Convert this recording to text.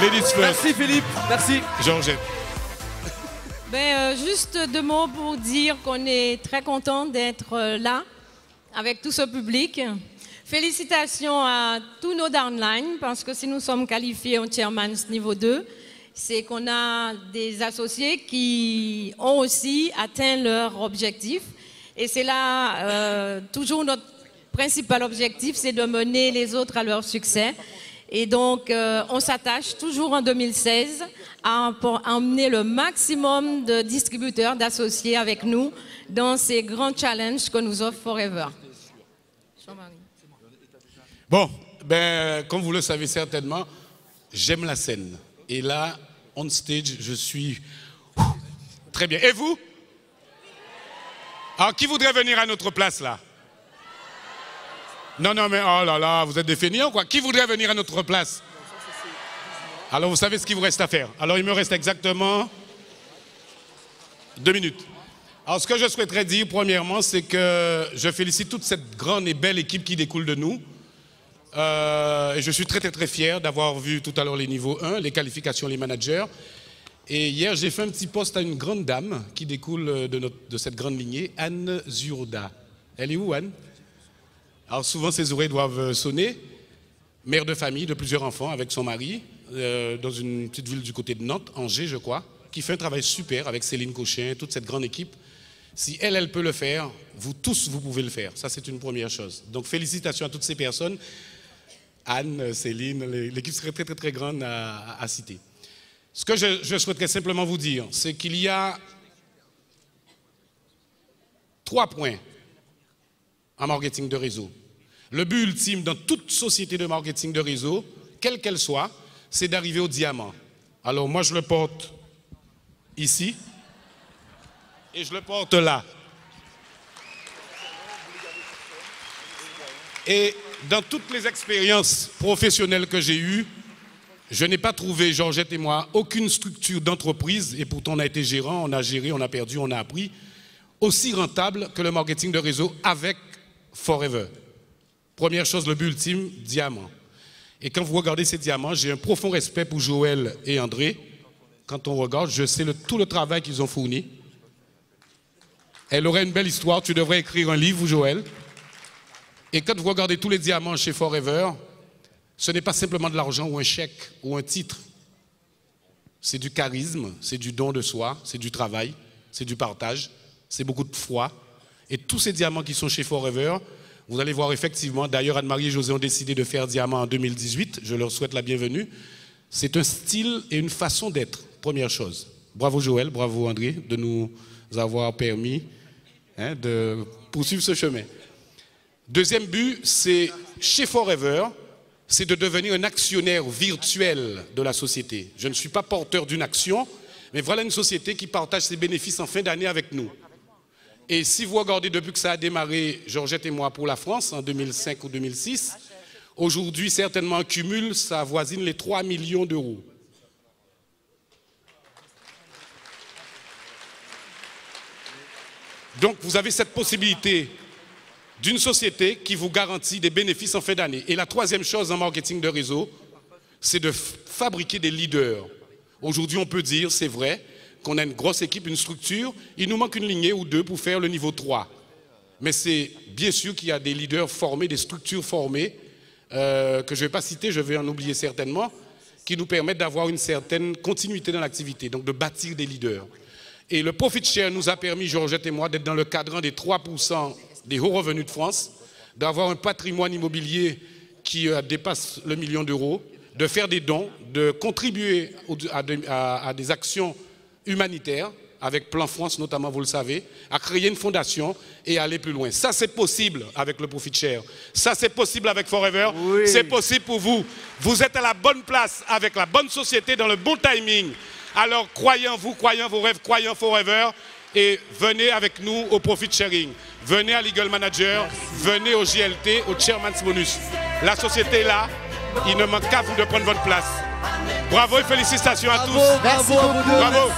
Ladies first. Merci Philippe, merci. Georgette. Juste deux mots pour dire qu'on est très content d'être là avec tout ce public. Félicitations à tous nos downlines parce que si nous sommes qualifiés au Chairman's niveau 2, c'est qu'on a des associés qui ont aussi atteint leur objectif. Et c'est là toujours notre principal objectif, c'est de mener les autres à leur succès. Et donc, on s'attache toujours en 2016 à emmener le maximum de distributeurs, d'associés avec nous dans ces grands challenges que nous offre Forever. Bon, comme vous le savez certainement, j'aime la scène. Et là, on stage, je suis très bien. Et vous? Alors, qui voudrait venir à notre place là? Non, mais oh là là, vous êtes des fainéants quoi. Qui voudrait venir à notre place? Alors, vous savez ce qu'il vous reste à faire. Alors, il me reste exactement 2 minutes. Alors, ce que je souhaiterais dire, premièrement, c'est que je félicite toute cette grande et belle équipe qui découle de nous. Et je suis très fier d'avoir vu tout à l'heure les niveaux 1, les qualifications, les managers. Et hier, j'ai fait un petit post à une grande dame qui découle de cette grande lignée, Anne Zurda. Elle est où, Anne? Alors souvent, ses oreilles doivent sonner. Mère de famille de plusieurs enfants avec son mari, dans une petite ville du côté de Nantes, Angers, je crois, qui fait un travail super avec Céline Cochin, toute cette grande équipe. Si elle peut le faire, vous tous, vous pouvez le faire. Ça, c'est une première chose. Donc, félicitations à toutes ces personnes. Anne, Céline, l'équipe serait très grande à citer. Ce que je souhaiterais simplement vous dire, c'est qu'il y a 3 points en marketing de réseau. Le but ultime dans toute société de marketing de réseau, quelle qu'elle soit, c'est d'arriver au diamant. Alors moi, je le porte ici et je le porte là. Et dans toutes les expériences professionnelles que j'ai eues, je n'ai pas trouvé, Georgette et moi, aucune structure d'entreprise, et pourtant on a été gérant, on a géré, on a perdu, on a appris, aussi rentable que le marketing de réseau avec Forever. Première chose, le but ultime, diamant. Et quand vous regardez ces diamants, j'ai un profond respect pour Joël et André. Quand on regarde, je sais tout le travail qu'ils ont fourni. Elle aurait une belle histoire, tu devrais écrire un livre, Joël. Et quand vous regardez tous les diamants chez Forever, ce n'est pas simplement de l'argent ou un chèque ou un titre. C'est du charisme, c'est du don de soi, c'est du travail, c'est du partage, c'est beaucoup de foi. Et tous ces diamants qui sont chez Forever, vous allez voir effectivement, d'ailleurs Anne-Marie et José ont décidé de faire diamant en 2018, je leur souhaite la bienvenue. C'est un style et une façon d'être, première chose. Bravo Joël, bravo André de nous avoir permis de poursuivre ce chemin. Deuxième but, c'est chez Forever, c'est de devenir un actionnaire virtuel de la société. Je ne suis pas porteur d'une action, mais voilà une société qui partage ses bénéfices en fin d'année avec nous. Et si vous regardez depuis que ça a démarré, Georgette et moi, pour la France, en 2005 ou 2006, aujourd'hui, certainement, en cumul, ça avoisine les 3 millions d'euros. Donc, vous avez cette possibilité d'une société qui vous garantit des bénéfices en fin d'année. Et la troisième chose en marketing de réseau, c'est de fabriquer des leaders. Aujourd'hui, on peut dire, c'est vrai, qu'on a une grosse équipe, une structure, il nous manque une lignée ou 2 pour faire le niveau 3. Mais c'est bien sûr qu'il y a des leaders formés, des structures formées, que je ne vais pas citer, je vais en oublier certainement, qui nous permettent d'avoir une certaine continuité dans l'activité, donc de bâtir des leaders. Et le profit share nous a permis, Georgette et moi, d'être dans le cadran des 3% des hauts revenus de France, d'avoir un patrimoine immobilier qui dépasse le 1 million d'euros, de faire des dons, de contribuer à des actions humanitaires, avec Plan France notamment, vous le savez, à créer une fondation et aller plus loin. Ça, c'est possible avec le profit share. Ça, c'est possible avec Forever. Oui. C'est possible pour vous. Vous êtes à la bonne place, avec la bonne société, dans le bon timing. Alors, croyez en vous, croyez en vos rêves, croyez en Forever et venez avec nous au profit sharing. Venez à l'Eagle Manager, venez au JLT, au Chairman's Bonus. La société est là, il ne manque qu'à vous de prendre votre place. Bravo et félicitations à tous. Merci beaucoup. Bravo.